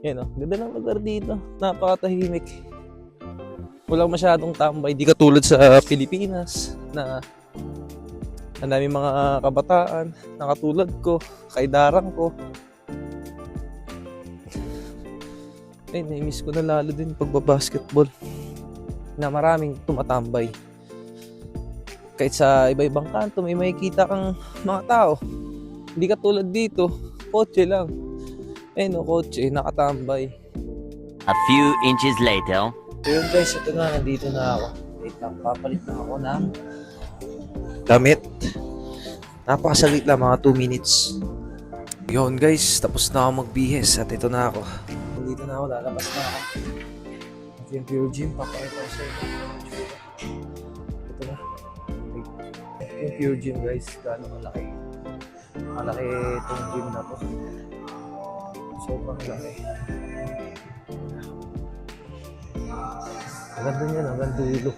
Yan o, ganda ng lugar dito. Napakatahimik. Walang masyadong tambay. Di katulad sa Pilipinas na ang daming mga kabataan na katulad ko, kaidarang ko. Ay, na-miss ko na lalo din pagbabasketball na maraming tumatambay. Kahit sa iba-ibang kanto, may makikita kang mga tao. Hindi katulad dito, kotse lang. Eh no, kotse, nakatambay. A few inches later. So yun guys, ito na, nandito na ako. Wait lang, papalit na ako ng damit. Napakasaglit lang, mga 2 minutes. Yun guys, tapos na ako magbihis at ito na ako. Nandito na ako, lalabas na ako. At yung Pure Gym, papakita ko sa inyo. Ito na. Yung Pure Gym guys, gano'ng malaki. Malaki itong gym na to. Sobrang laki. Maganda niya, hanggang dulo.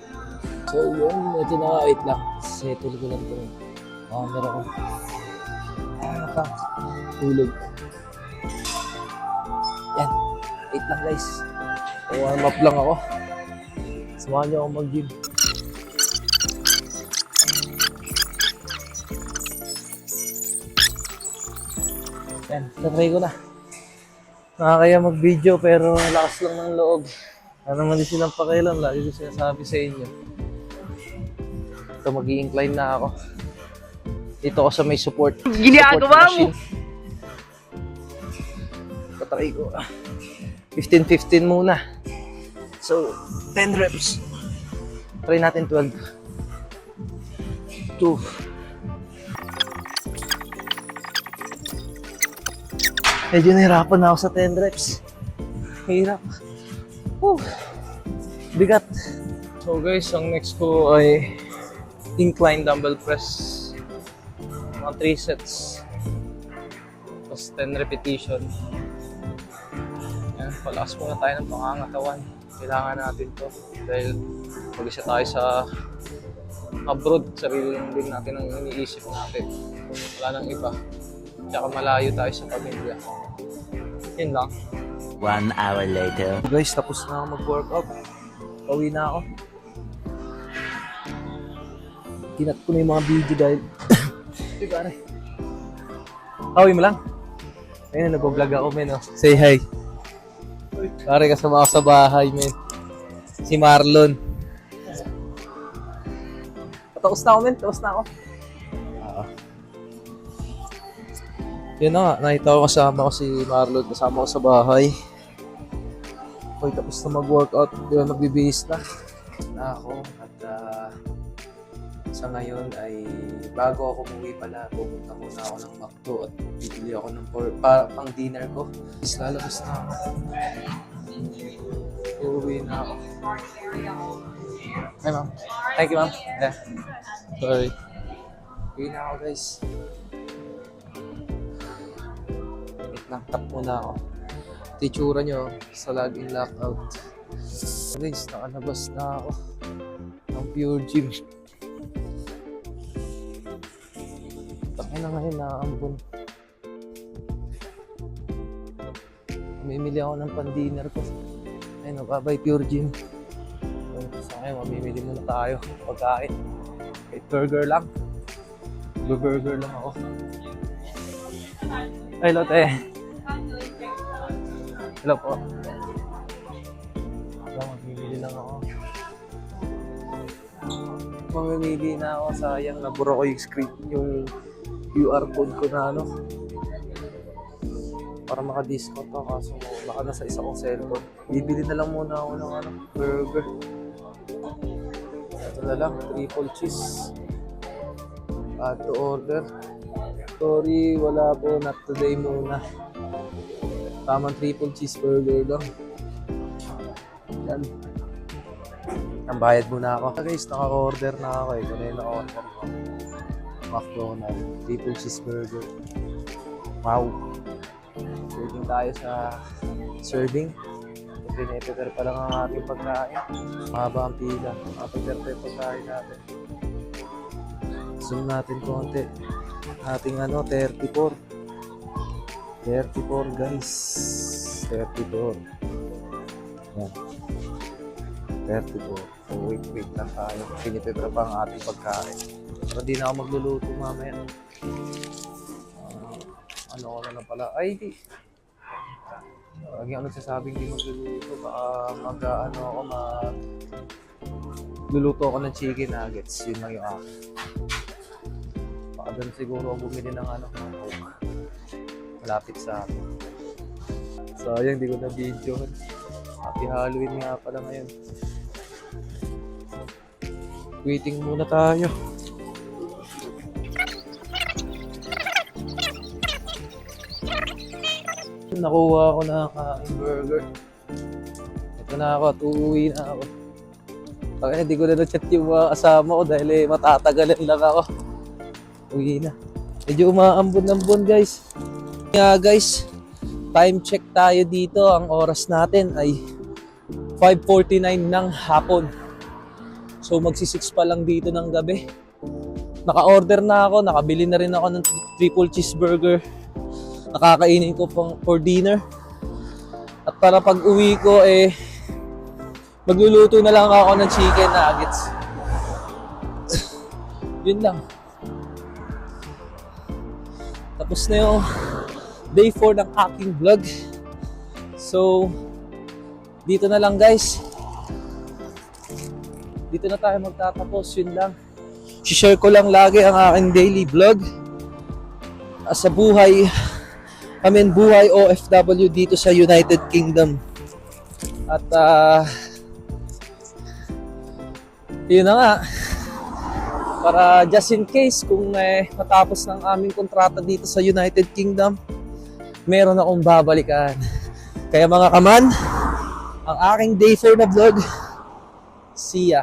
So yun, ito na, wait lang. Settle ko lang itong camera ko. Naka, tulog. Yan, wait lang guys. Warm up lang ako. Samahan niyo ako mag-gym. Yan, natry ko na. Nakakaya mag-video pero lakas lang ng loob. Ano naman din silang pakialam, lagi ko sinasabi sa inyo. Ito, mag-i-incline na ako. Dito ako sa may support. Ginagawa mo! Patry ko. 15-15 muna. So, 10 reps. Try natin 12. 2. Medyo nahirapan na ako sa 10 reps. Hirap. Bigat. So guys, ang next ko ay incline dumbbell press. Mga 3 sets. Tapos 10 repetition. Yan, palakas muna tayo ng pangangatawan. Kailangan natin to. Dahil mag-isa tayo sa abroad. Sarili lang din natin ang iniisip natin. Wala nang iba. Tsaka malayo tayo sa pamilya. Yun lang. 1 hour later. Guys, tapos na ako mag-workout. Pauwi na ako. Kinat ko na yung mga video dahil Uy, pare. Pauwi mo lang. Ayun, nag-vlog ako, men. Oh. Say hi. Pare, kasama ako sa bahay, men. Si Marlon. Tapos na ako, men. Tapos na ako. Yun na nga, nakita ko kasama ko si Marlon. Kasama ko sa bahay. Okay, tapos na mag-workout. Yun, magbibihis na ako. At sa ngayon ay bago ako umuwi pala, pupunta muna ako ng McDo at bibili ako ng pang dinner ko. Is lalabas na ako. Uuwi na ako. Hi ma'am. Thank you ma'am. Yeah. Sorry. Uwi na ako guys. Wait lang, tap muna ako. Titsura nyo sa login lockout. Guys, nakalabas na ako ng Pure Gym. Takay na ngayon, nakaambon. Mamimili ako ng pan-dinner ko. Ayun, bye-bye Pure Gym. Sa ngayon, mamimili muna tayo. Pagkain. Kahit burger lang. Burger lang ako. Ay, lote. Hello po. Mamimili lang ako. Mamimili na ako. Sayang, nabura ko yung screen, yung QR code ko na ano. Para maka-discount ako. Kaso baka nasa isa kong cellphone. Bibili na lang muna ako ng ano, burger. Ito na lang, triple cheese. Add to order. Sorry, wala po. Not today muna. Tamang triple cheeseburger lang. Yan. Ang bayad muna ako. Guys, naka-order na ako eh. Kaya naka-order ko. McDonald's. Triple cheeseburger. Wow. Serving tayo sa serving. Prepare pa lang ang ating pagkain. Mahaba ang pila. Prepare pagkain natin. Zoom natin konti. Ating 34. 34 guys. 34. Yan. 34. So, wait lang tayo. Pinipipra pa ang ating pagkain. Pero di na ako magluluto mamaya. Ano ko na lang pala. Ay, di. Lagi ako nagsasabing di magluluto. Baka luluto ako ng chicken nuggets. Yun lang yung akin. Baka doon siguro ako bumili ng Coke. Malapit sa akin. Sayang, di ko na video. Happy Halloween nga pala ngayon. Waiting muna tayo. Nakuha ko na ang burger. Ito na ako at uuwi na ako. Okay, hindi ko na na-chat yung mga kasama ko dahil matatagalan lang ako. Uwi na. Medyo umaambon-ambon guys. Kaya guys, time check tayo dito. Ang oras natin ay 5:49 ng hapon. So magsi-6 pa lang dito ng gabi. Naka-order na ako, nakabili na rin ako ng triple cheeseburger. Nakakainin ko for dinner. At para pag uwi ko magluluto na lang ako ng chicken nuggets. Yun lang. Tapos na yung day 4 ng aking vlog. So, dito na lang guys. Dito na tayo magtatapos. Yun lang. I-share ko lang lagi ang aking daily vlog. Sa buhay OFW dito sa United Kingdom. At yun na nga. Para just in case kung matapos ng aming kontrata dito sa United Kingdom, meron akong babalikan. Kaya mga kaman, ang aking day 4 na vlog, see ya.